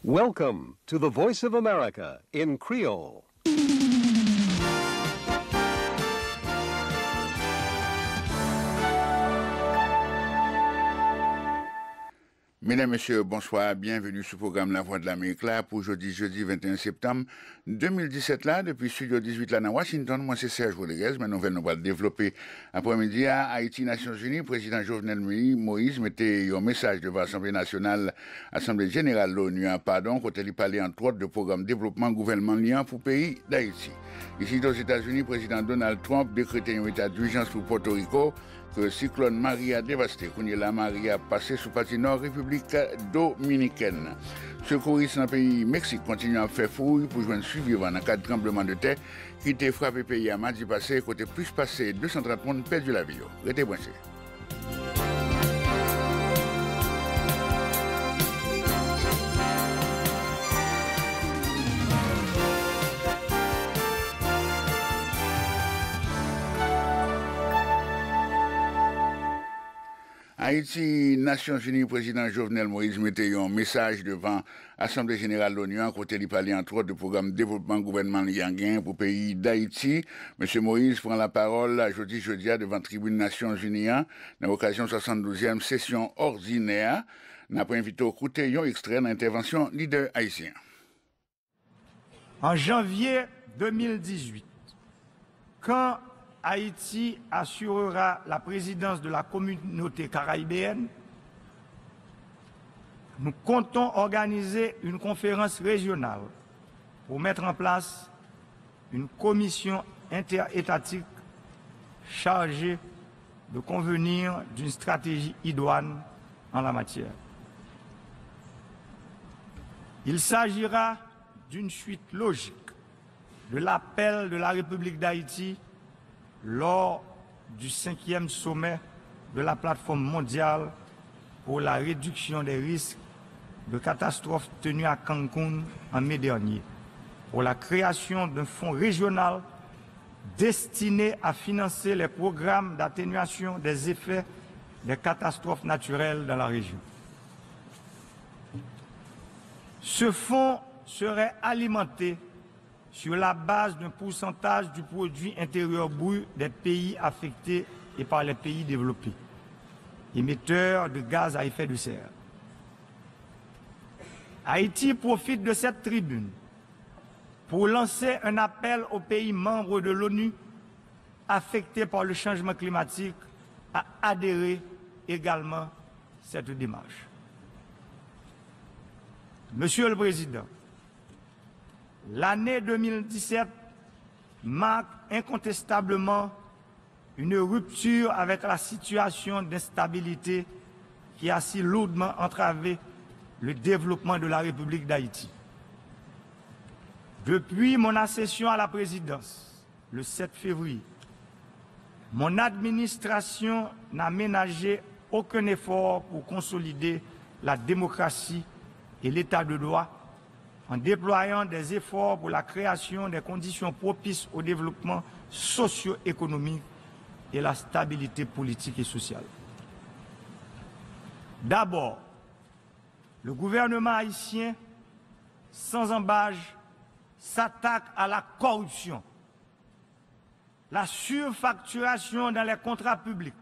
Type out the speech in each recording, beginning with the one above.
Welcome to the Voice of America in Creole. Mesdames, Messieurs, bonsoir, bienvenue sur le programme La Voix de l'Amérique là pour jeudi 21 septembre 2017 là, depuis Studio 18 là dans Washington. Moi c'est Serge Rodriguez, ma nouvelle nous va développer après-midi à Haïti, Nations Unies. Président Jovenel Moïse mettait un message devant l'Assemblée nationale, Assemblée générale de l'ONU, pardon, quand il parlait entre autres de programme de développement gouvernement liant pour le pays d'Haïti. Ici aux États-Unis, président Donald Trump décrété un état d'urgence pour Porto Rico, que le cyclone Maria a dévasté. La Maria a passé sous partie nord République dominicaine. Secouristes dans le pays Mexique continuent à faire fouille pour joindre survivants dans cas de tremblement de terre qui était frappé le pays à mardi passé, côté plus passé 230 personnes perdu la vie. Restez branchés. Haïti, Nations Unies, président Jovenel Moïse mettait un message devant l'Assemblée générale de l'ONU, côté il parlait entre autres de programme de développement gouvernement liangien pour le pays d'Haïti. Monsieur Moïse prend la parole jeudi devant la tribune Nations Unies, dans l'occasion de la 72e session ordinaire. Nous avons invité au côté un extrait d'intervention leader haïtien. En janvier 2018, quand Haïti assurera la présidence de la communauté caribéenne, nous comptons organiser une conférence régionale pour mettre en place une commission interétatique chargée de convenir d'une stratégie idoine en la matière. Il s'agira d'une suite logique de l'appel de la République d'Haïti lors du 5e sommet de la plateforme mondiale pour la réduction des risques de catastrophes tenu à Cancun en mai dernier, pour la création d'un fonds régional destiné à financer les programmes d'atténuation des effets des catastrophes naturelles dans la région. Ce fonds serait alimenté sur la base d'un pourcentage du produit intérieur brut des pays affectés et par les pays développés, émetteurs de gaz à effet de serre. Haïti profite de cette tribune pour lancer un appel aux pays membres de l'ONU affectés par le changement climatique à adhérer également à cette démarche. Monsieur le Président, l'année 2017 marque incontestablement une rupture avec la situation d'instabilité qui a si lourdement entravé le développement de la République d'Haïti. Depuis mon accession à la présidence, le 7 février, mon administration n'a ménagé aucun effort pour consolider la démocratie et l'état de droit en déployant des efforts pour la création des conditions propices au développement socio-économique et la stabilité politique et sociale. D'abord, le gouvernement haïtien, sans embâche, s'attaque à la corruption, la surfacturation dans les contrats publics,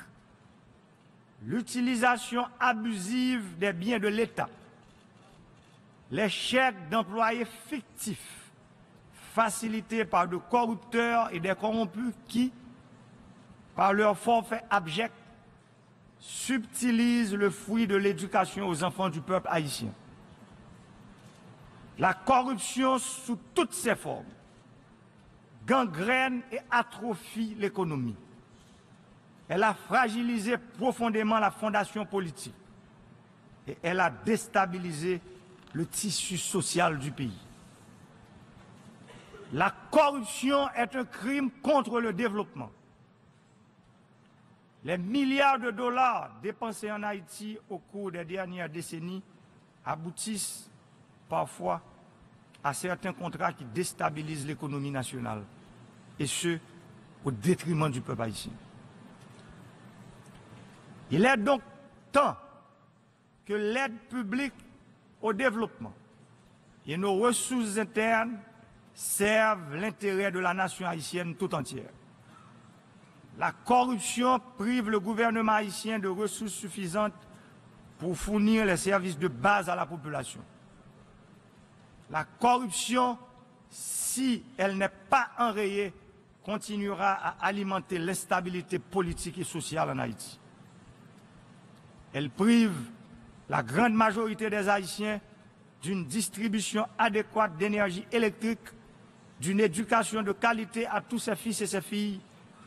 l'utilisation abusive des biens de l'État, les chèques d'employés fictifs facilités par de corrupteurs et des corrompus qui, par leur forfait abject, subtilisent le fruit de l'éducation aux enfants du peuple haïtien. La corruption sous toutes ses formes gangrène et atrophie l'économie. Elle a fragilisé profondément la fondation politique et elle a déstabilisé le tissu social du pays. La corruption est un crime contre le développement. Les milliards de dollars dépensés en Haïti au cours des dernières décennies aboutissent parfois à certains contrats qui déstabilisent l'économie nationale, et ce, au détriment du peuple haïtien. Il est donc temps que l'aide publique au développement et nos ressources internes servent l'intérêt de la nation haïtienne tout entière. La corruption prive le gouvernement haïtien de ressources suffisantes pour fournir les services de base à la population. La corruption, si elle n'est pas enrayée, continuera à alimenter l'instabilité politique et sociale en Haïti. Elle prive la grande majorité des Haïtiens d'une distribution adéquate d'énergie électrique, d'une éducation de qualité à tous ses fils et ses filles,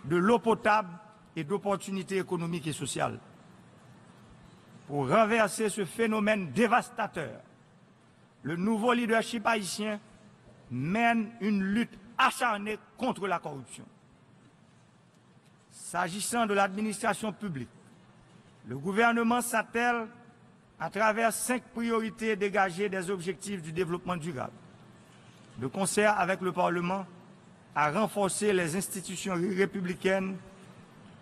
de l'eau potable et d'opportunités économiques et sociales. Pour renverser ce phénomène dévastateur, le nouveau leadership haïtien mène une lutte acharnée contre la corruption. S'agissant de l'administration publique, le gouvernement s'attelle, à travers 5 priorités dégagées des objectifs du développement durable, de concert avec le Parlement, à renforcer les institutions républicaines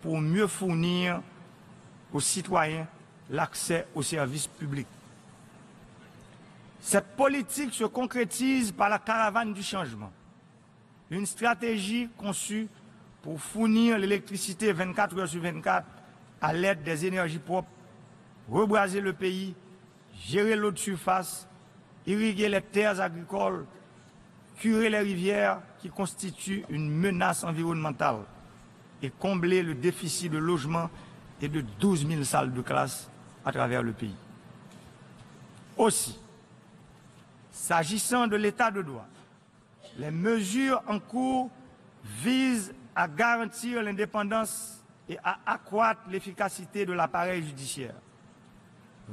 pour mieux fournir aux citoyens l'accès aux services publics. Cette politique se concrétise par la caravane du changement, une stratégie conçue pour fournir l'électricité 24 heures sur 24 à l'aide des énergies propres, rebraser le pays, gérer l'eau de surface, irriguer les terres agricoles, curer les rivières qui constituent une menace environnementale et combler le déficit de logement et de 12 000 salles de classe à travers le pays. Aussi, s'agissant de l'état de droit, les mesures en cours visent à garantir l'indépendance et à accroître l'efficacité de l'appareil judiciaire,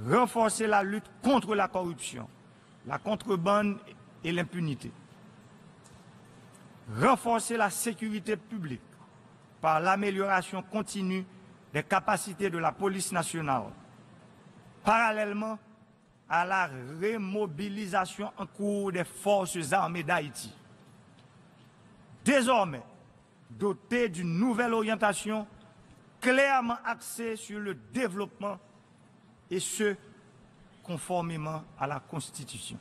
renforcer la lutte contre la corruption, la contrebande et l'impunité, renforcer la sécurité publique par l'amélioration continue des capacités de la police nationale, parallèlement à la remobilisation en cours des forces armées d'Haïti. Désormais, doté d'une nouvelle orientation clairement axée sur le développement et ce, conformément à la Constitution.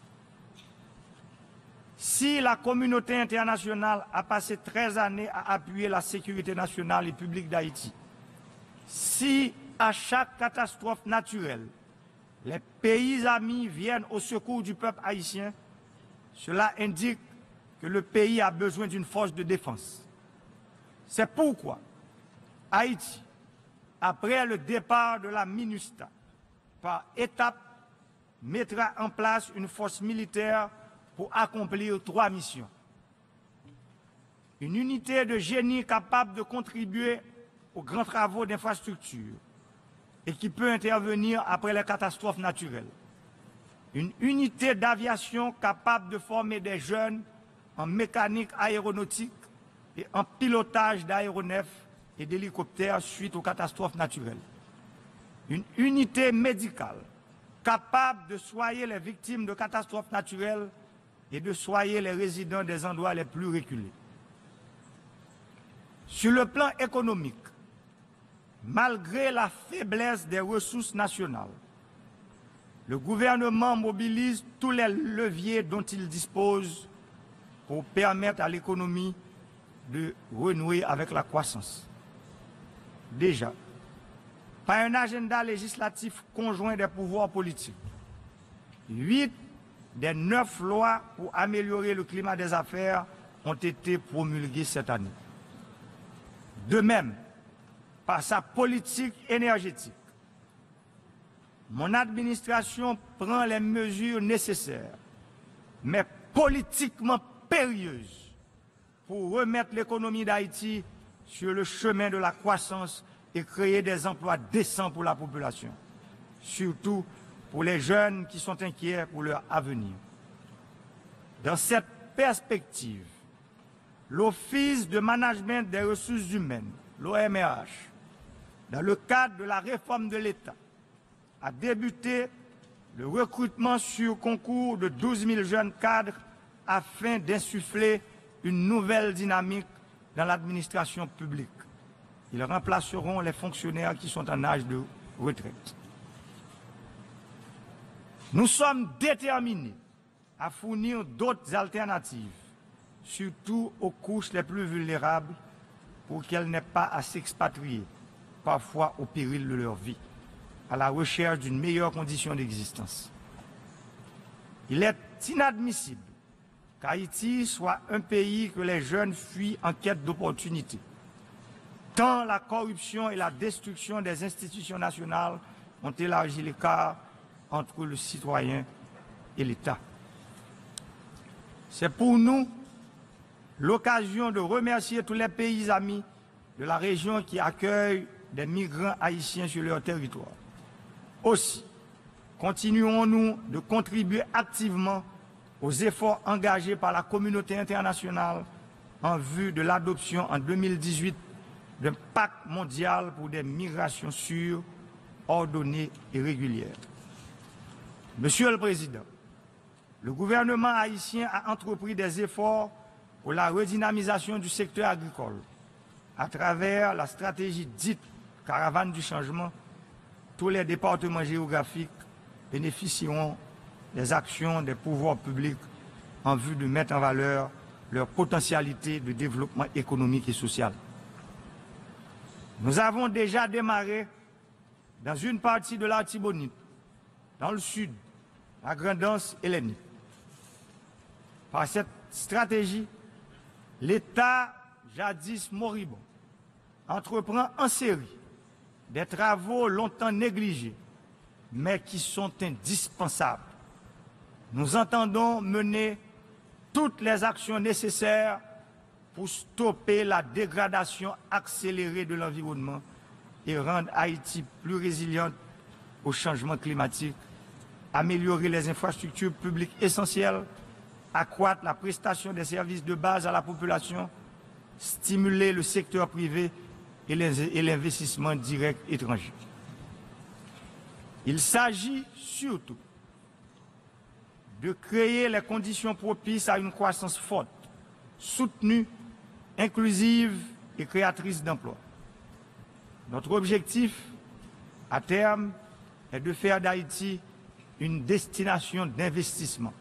Si la communauté internationale a passé 13 années à appuyer la sécurité nationale et publique d'Haïti, si à chaque catastrophe naturelle, les pays amis viennent au secours du peuple haïtien, cela indique que le pays a besoin d'une force de défense. C'est pourquoi Haïti, après le départ de la MINUSTAH, par étapes, mettra en place une force militaire pour accomplir 3 missions. Une unité de génie capable de contribuer aux grands travaux d'infrastructure et qui peut intervenir après les catastrophes naturelles. Une unité d'aviation capable de former des jeunes en mécanique aéronautique et en pilotage d'aéronefs et d'hélicoptères suite aux catastrophes naturelles. Une unité médicale capable de soigner les victimes de catastrophes naturelles et de soigner les résidents des endroits les plus reculés. Sur le plan économique, malgré la faiblesse des ressources nationales, le gouvernement mobilise tous les leviers dont il dispose pour permettre à l'économie de renouer avec la croissance. Déjà, par un agenda législatif conjoint des pouvoirs politiques, 8 des 9 lois pour améliorer le climat des affaires ont été promulguées cette année. De même, par sa politique énergétique, mon administration prend les mesures nécessaires, mais politiquement périlleuses, pour remettre l'économie d'Haïti sur le chemin de la croissance et créer des emplois décents pour la population, surtout pour les jeunes qui sont inquiets pour leur avenir. Dans cette perspective, l'Office de management des ressources humaines, l'OMRH, dans le cadre de la réforme de l'État, a débuté le recrutement sur concours de 12 000 jeunes cadres afin d'insuffler une nouvelle dynamique dans l'administration publique. Ils remplaceront les fonctionnaires qui sont en âge de retraite. Nous sommes déterminés à fournir d'autres alternatives, surtout aux couches les plus vulnérables, pour qu'elles n'aient pas à s'expatrier, parfois au péril de leur vie, à la recherche d'une meilleure condition d'existence. Il est inadmissible qu'Haïti soit un pays que les jeunes fuient en quête d'opportunités, tant la corruption et la destruction des institutions nationales ont élargi l'écart entre le citoyen et l'État. C'est pour nous l'occasion de remercier tous les pays amis de la région qui accueillent des migrants haïtiens sur leur territoire. Aussi, continuons-nous de contribuer activement aux efforts engagés par la communauté internationale en vue de l'adoption en 2018 d'un pacte mondial pour des migrations sûres, ordonnées et régulières. Monsieur le Président, le gouvernement haïtien a entrepris des efforts pour la redynamisation du secteur agricole à travers la stratégie dite Caravane du changement. Tous les départements géographiques bénéficieront des actions des pouvoirs publics en vue de mettre en valeur leur potentialité de développement économique et social. Nous avons déjà démarré dans une partie de l'Artibonite, dans le sud, la Grand'Anse et l'Enni. Par cette stratégie, l'État, jadis moribond, entreprend en série des travaux longtemps négligés, mais qui sont indispensables. Nous entendons mener toutes les actions nécessaires pour stopper la dégradation accélérée de l'environnement et rendre Haïti plus résiliente au changement climatique, améliorer les infrastructures publiques essentielles, accroître la prestation des services de base à la population, stimuler le secteur privé et l'investissement direct étranger. Il s'agit surtout de créer les conditions propices à une croissance forte, soutenue, inclusive et créatrice d'emplois. Notre objectif, à terme, est de faire d'Haïti une destination d'investissement.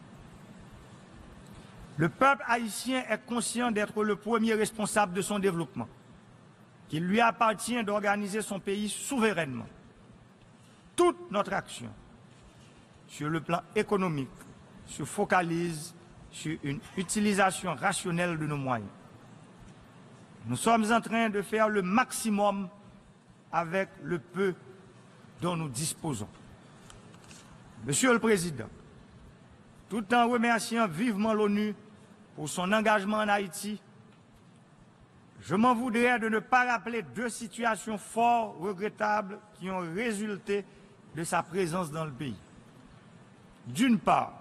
Le peuple haïtien est conscient d'être le premier responsable de son développement, qu'il lui appartient d'organiser son pays souverainement. Toute notre action, sur le plan économique, se focalise sur une utilisation rationnelle de nos moyens. Nous sommes en train de faire le maximum avec le peu dont nous disposons. Monsieur le Président, tout en remerciant vivement l'ONU pour son engagement en Haïti, je m'en voudrais de ne pas rappeler deux situations fort regrettables qui ont résulté de sa présence dans le pays. D'une part,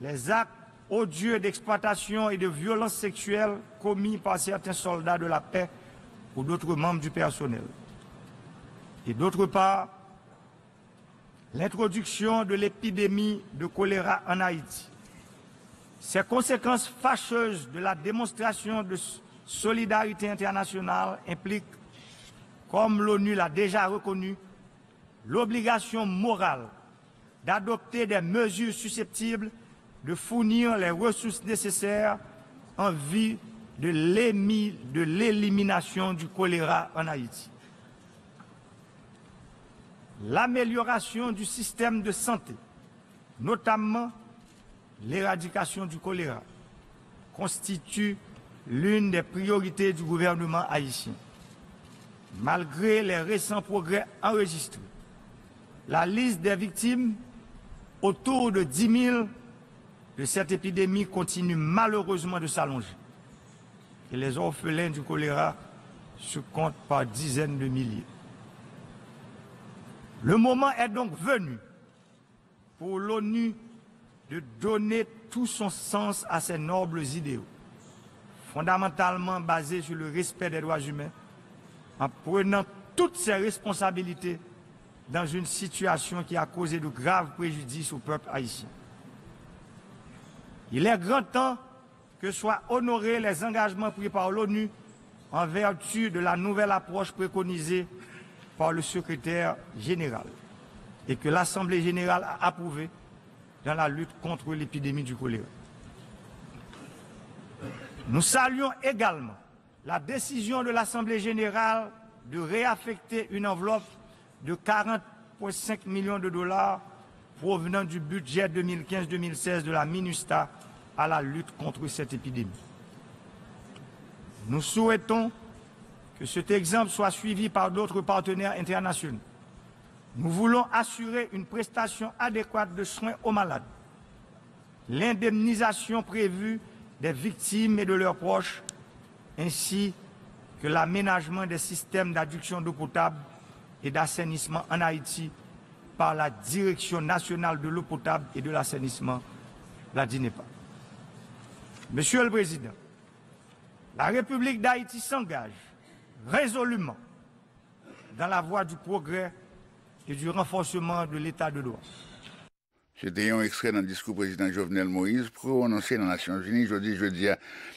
les actes odieux d'exploitation et de violence sexuelle commis par certains soldats de la paix ou d'autres membres du personnel. Et d'autre part, l'introduction de l'épidémie de choléra en Haïti. Ces conséquences fâcheuses de la démonstration de solidarité internationale impliquent, comme l'ONU l'a déjà reconnu, l'obligation morale d'adopter des mesures susceptibles de fournir les ressources nécessaires en vue de l'élimination du choléra en Haïti. L'amélioration du système de santé, notamment l'éradication du choléra, constitue l'une des priorités du gouvernement haïtien. Malgré les récents progrès enregistrés, la liste des victimes, autour de 10 000 de cette épidémie, continue malheureusement de s'allonger. Et les orphelins du choléra se comptent par dizaines de milliers. Le moment est donc venu pour l'ONU de donner tout son sens à ces nobles idéaux, fondamentalement basés sur le respect des droits humains, en prenant toutes ses responsabilités dans une situation qui a causé de graves préjudices au peuple haïtien. Il est grand temps que soient honorés les engagements pris par l'ONU en vertu de la nouvelle approche préconisée par le secrétaire général et que l'Assemblée générale a approuvé dans la lutte contre l'épidémie du choléra. Nous saluons également la décision de l'Assemblée générale de réaffecter une enveloppe de 40,5 millions de dollars provenant du budget 2015-2016 de la MINUSTAH à la lutte contre cette épidémie. Nous souhaitons que cet exemple soit suivi par d'autres partenaires internationaux. Nous voulons assurer une prestation adéquate de soins aux malades, l'indemnisation prévue des victimes et de leurs proches, ainsi que l'aménagement des systèmes d'adduction d'eau potable et d'assainissement en Haïti par la Direction nationale de l'eau potable et de l'assainissement, la DINEPA. Monsieur le Président, la République d'Haïti s'engage résolument dans la voie du progrès et du renforcement de l'état de droit. C'était un extrait d'un discours président Jovenel Moïse prononcé dans les Nations Unies jeudi.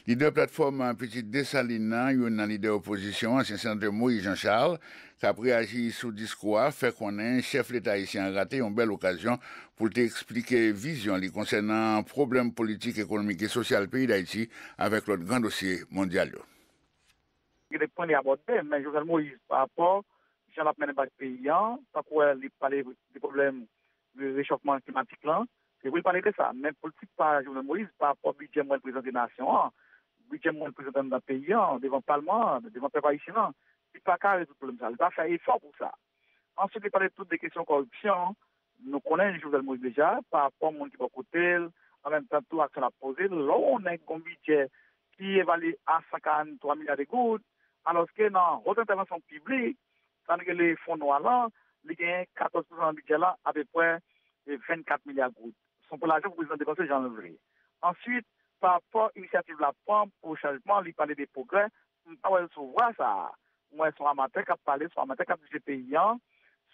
Leader plateforme Petite Dessalines, un leader opposition, ancien sénateur Moïse Jean-Charles, qui a réagi sous discours, fait qu'on est chef l'État haïtien raté une belle occasion pour t'expliquer vision concernant problèmes politiques, économiques et sociaux du pays d'Haïti avec l'autre grand dossier mondial. Il y a des points à aborder, mais Jovenel Moïse, par rapport à la mené par le pays, tant qu'il parlait des problèmes de réchauffement climatique là, c'est vous parler de ça. Mais politique par Jovenel Moïse, par rapport au budget moi président des nations, budget moi président d'un pays, devant le Parlement, devant le peuple haïtien, il pas qu'à résoudre le problème ça. Il va faire effort pour ça. Ensuite, il parlait de toutes des questions de corruption. Nous connaissons Jovenel Moïse déjà, par rapport au monde qui va côté, en même temps, tout action à poser. Là, on a un budget qui évalue à 53 milliards de gouttes, alors que dans votre intervention publique, dans les fonds noirs là, il y a 14% du budget là, à peu près 24 milliards de gouttes. Sont pour l'argent pour le président du Conseil, Jean Levré. Ensuite, par rapport à l'initiative de la PAM pour le changement, il parlait des progrès. Moi, je vois ça. Moi, je suis amateur qui a parlé, je suis amateur qui a dit paysan.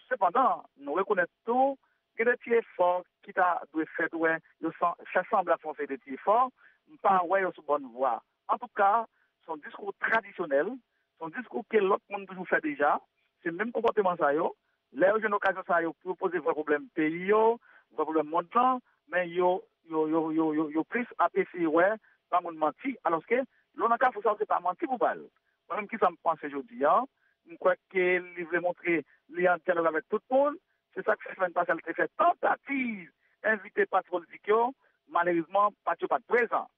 Cependant, nous reconnaissons tout, qu'il y a des petits efforts qui doivent faire, ouais, ça semble à faire des petits efforts, pas ouais, sur bonne voie. En tout cas, son discours traditionnel, son discours que l'autre monde toujours fait déjà, c'est le même comportement ça yo. Là, j'ai une occasion ça yo pour poser vos problèmes pays yo, vos problèmes montant, mais yo plus apprécié ouais, pas mon menti, alors que l'on a qu'à faut ça c'est pas menti pour balle. Moi-même qui ça me pense aujourd'hui, je crois qu'il veut montrer les dialogue avec tout le monde. C'est ça que la semaine passée, elle a fait tentative, inviter pas politique, malheureusement, pas présent.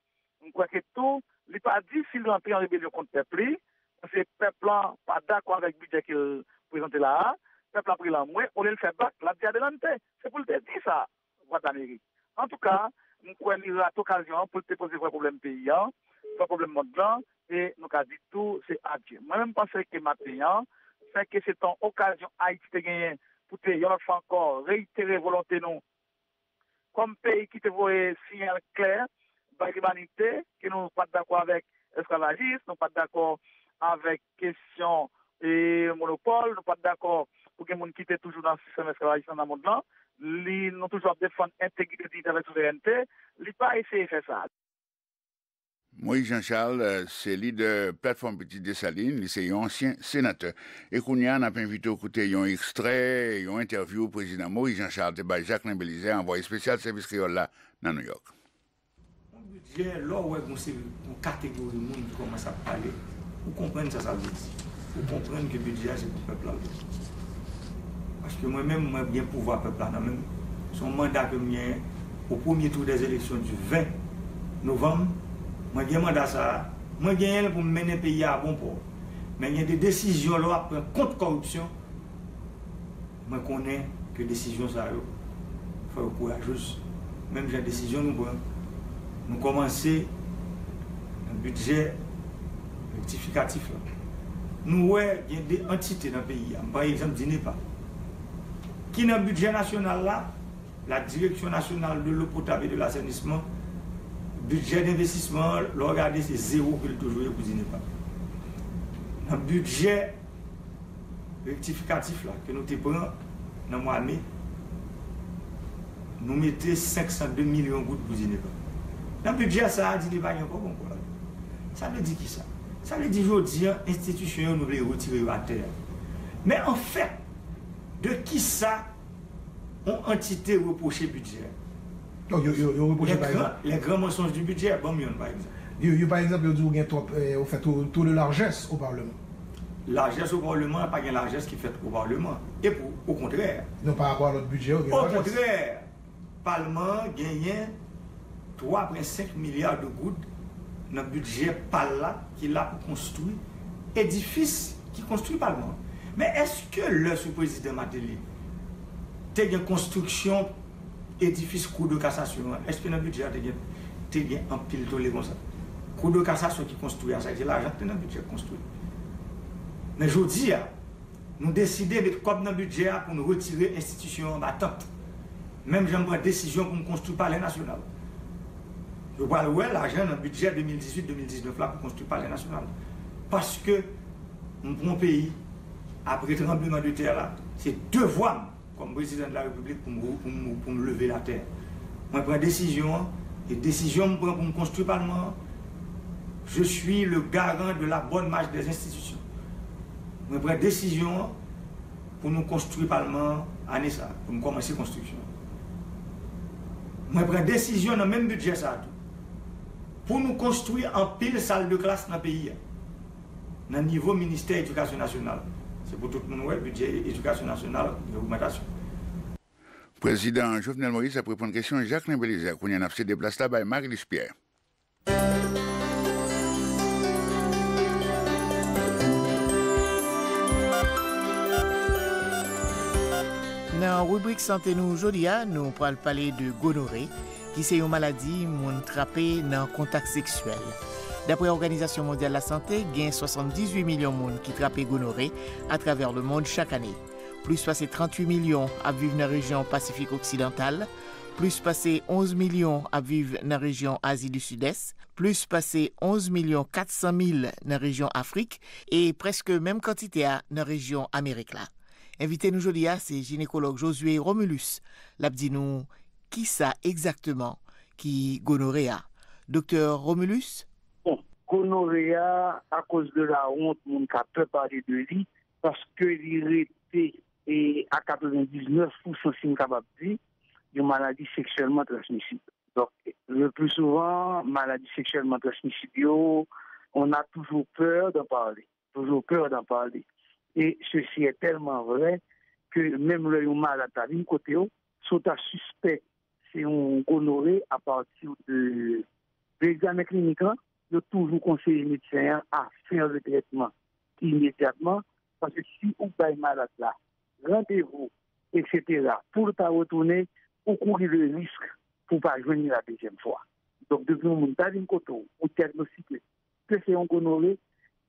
Je crois que tout, il n'est pas dit s'il rentre en rébellion contre le peuple, parce que le peuple n'est pas d'accord avec le budget qu'il présente là, le peuple a pris l'envoi, on le fait battre, la diadelante. C'est pour le dire ça, voix d'Amérique. En tout cas, je crois qu'il y a l'occasion pour te poser un problème pays, un problème mondial, et nous avons dit tout, c'est adieu. Moi-même, je pense que maintenant, c'est que c'est une occasion Haïti de gagner pour te une fois encore réitérer volonté nous comme pays qui te voit signal clair par l'humanité, que nous ne sommes pas d'accord avec l'esclavagisme, nous ne sommes pas d'accord avec question et monopole, nous ne sommes pas d'accord pour que les gens quittent toujours dans le système esclavagiste dans le monde là, nous sommes toujours défendre l'intégrité de la souveraineté, ils n'ont pas essayé de faire ça. Moïse Jean-Charles, c'est leader plateforme Petite Dessalines, c'est un ancien sénateur. Et qu'on y a invité à écouter un extrait, une interview au président Moïse Jean-Charles de Jacqueline Bélizé, envoyé spécial service créole là, dans New York. Mon budget, là où c'est une catégorie de monde qui commence à parler, vous comprenez ça veut dire. Vous comprenez que le budget c'est pour le peuple là. Parce que moi-même, moi bien pouvoir peuple là, même son mandat que j'ai au premier tour des élections du 20 novembre. Moi, j'ai mandat ça. Moi, j'ai pour mener le pays à bon port. Mais il y a des décisions là contre corruption. Moi, je connais que les décisions ça, il faut être courageuse. Même j'ai des décisions, nous commençons un budget rectificatif. Nous, il y a des entités dans le pays. Par exemple, DINEPA. Qui dans le budget national là, la Direction nationale de l'eau potable et de l'assainissement, budget d'investissement, regardez, c'est zéro que le toujours pour DINEPA. Dans le budget rectificatif là, que nous prenons dans le mois de mai, nous mettons 502 millions de gouttes pour DINEPA. Dans le budget, ça, DINEPA, il n'y a pas bon quoi. Ça veut dire qui ça? Ça veut dire aujourd'hui, institution, nous voulons retirer à terre. Mais en fait, de qui ça, ont entité reproché budget? Donc, vous reprochez par exemple. Les grands mensonges du budget, bon, par exemple. Par exemple, vous faites tout de largesse au Parlement. Largesse au Parlement, pas de largesse qui fait au Parlement. Et au contraire. Non, par rapport à notre budget, au contraire, le Parlement gagne 3,5 milliards de gouttes dans le budget par là qu'il a pour construire édifice qui construit le Parlement. Mais est-ce que le sous-président Matéli a une construction édifice cour de cassation? Est-ce que dans le budget tu as un pile de comme ça? Cour de cassation qui construit, ça c'est l'argent dans le budget construit. Mais je dis, nous décidons de mettre comme dans le budget pour nous retirer l'institution en battante. Même j'en prends décision pour nous construire le palais national. Je vois l'argent dans le budget 2018-2019 là pour construire le palais national. Parce que mon pays, après le tremblement de terre là, c'est devoir comme président de la République pour me lever la terre. Moi, je prends décision, et décision je prends pour me construire le Parlement. Je suis le garant de la bonne marche des institutions. Je prends décision pour nous construire le Parlement année ça, pour commencer la construction. Je prends décision dans le même budget ça, pour nous construire en pile salle de classe dans le pays. Dans le niveau ministère de l'Éducation nationale. C'est pour tout le monde, le budget de l'Éducation nationale, l'augmentation. Président Jovenel Moïse a répondre à une question Jacques Limbelizer, qu'on a fait déplacer là par Marie-Lise Pierre. Dans la rubrique santé nous aujourd'hui, nous allons parler de gonorrhée, qui est une maladie qui trappée dans le contact sexuel. D'après l'Organisation mondiale de la santé, il y a 78 millions de personnes qui trappent gonorrhée à travers le monde chaque année. Plus passé 38 millions à vivre dans la région Pacifique occidentale, plus passé 11 millions à vivre dans la région Asie du Sud-Est, plus passé 11 millions 400 000 dans la région Afrique et presque même quantité dans la région Amérique. Invité nous aujourd'hui, c'est gynécologue Josué Romulus. L'a dit nous qui ça exactement qui gonorrhée. Docteur Romulus? Gonorrhée à cause de la honte, mon n'a pas parler de lui parce que il était et à 99% si capable de dire une maladie sexuellement transmissible. Donc le plus souvent maladie sexuellement transmissible, on a toujours peur d'en parler, Et ceci est tellement vrai que même le malade à une côté, sont à suspect c'est un gonorrhée à partir de l'examen clinique. De toujours conseiller les médecins à faire le traitement immédiatement, parce que si vous êtes malade là, rendez-vous, etc., pour ne pas retourner, vous courez le risque pour ne pas joindre la deuxième fois. Donc, depuis le moment où vous diagnostiquez que c'est un gonorrhée,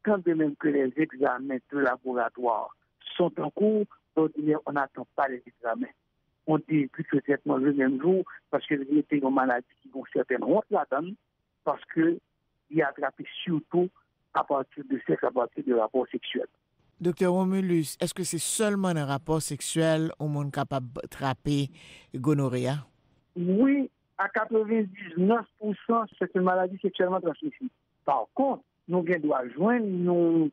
quand de même que les examens de laboratoire sont en cours, on n'attend pas les examens. On débute le traitement le même jour, parce que il y a une maladie qui ont certaines hontes là-dedans, parce que il a attrapé surtout à partir de sexe, à partir de rapports sexuels. Docteur Romulus, est-ce que c'est seulement un rapport sexuel où on est capable d'attraper gonorrhée? Oui, à 99%, c'est une maladie sexuellement transmissible. Par contre, nous devons joindre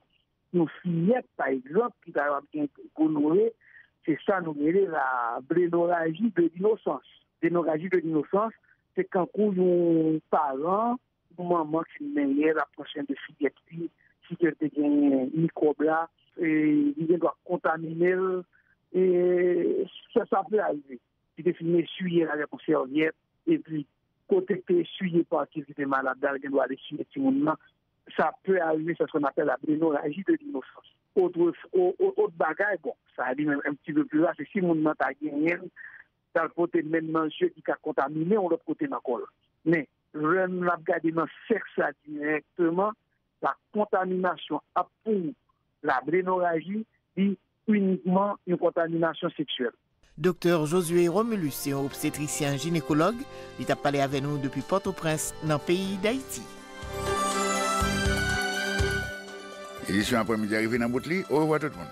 nos fillettes, par exemple, qui ont bien gonorrhée, c'est ça, nous appelons la blénorragie de l'innocence. Blénorragie de l'innocence, c'est quand un parent, maman qui met la prochaine de fillette, si quelqu'un a un microbe là, et il doit contaminer, et ça peut arriver. Il définit essuyer avec une serviette, et puis, côté que essuyer par qui était malade, il doit aller essuyer tout le monde. Ça peut arriver, c'est ce qu'on appelle la blénorragie de l'innocence. Autre bagage, bon, ça arrive même un petit peu plus là, c'est si mon monde a gagné, dans le côté même monsieur qui a contaminé, on l'autre côté encore. Mais, je vais regarder dans le sexe directement, la contamination pour la blénorragie est uniquement une contamination sexuelle. Docteur Josué Romulus, c'est un obstétricien gynécologue. Il a parlé avec nous depuis Port-au-Prince, dans le pays d'Haïti. Édition après-midi arrivée dans Boutli. Au revoir tout le monde.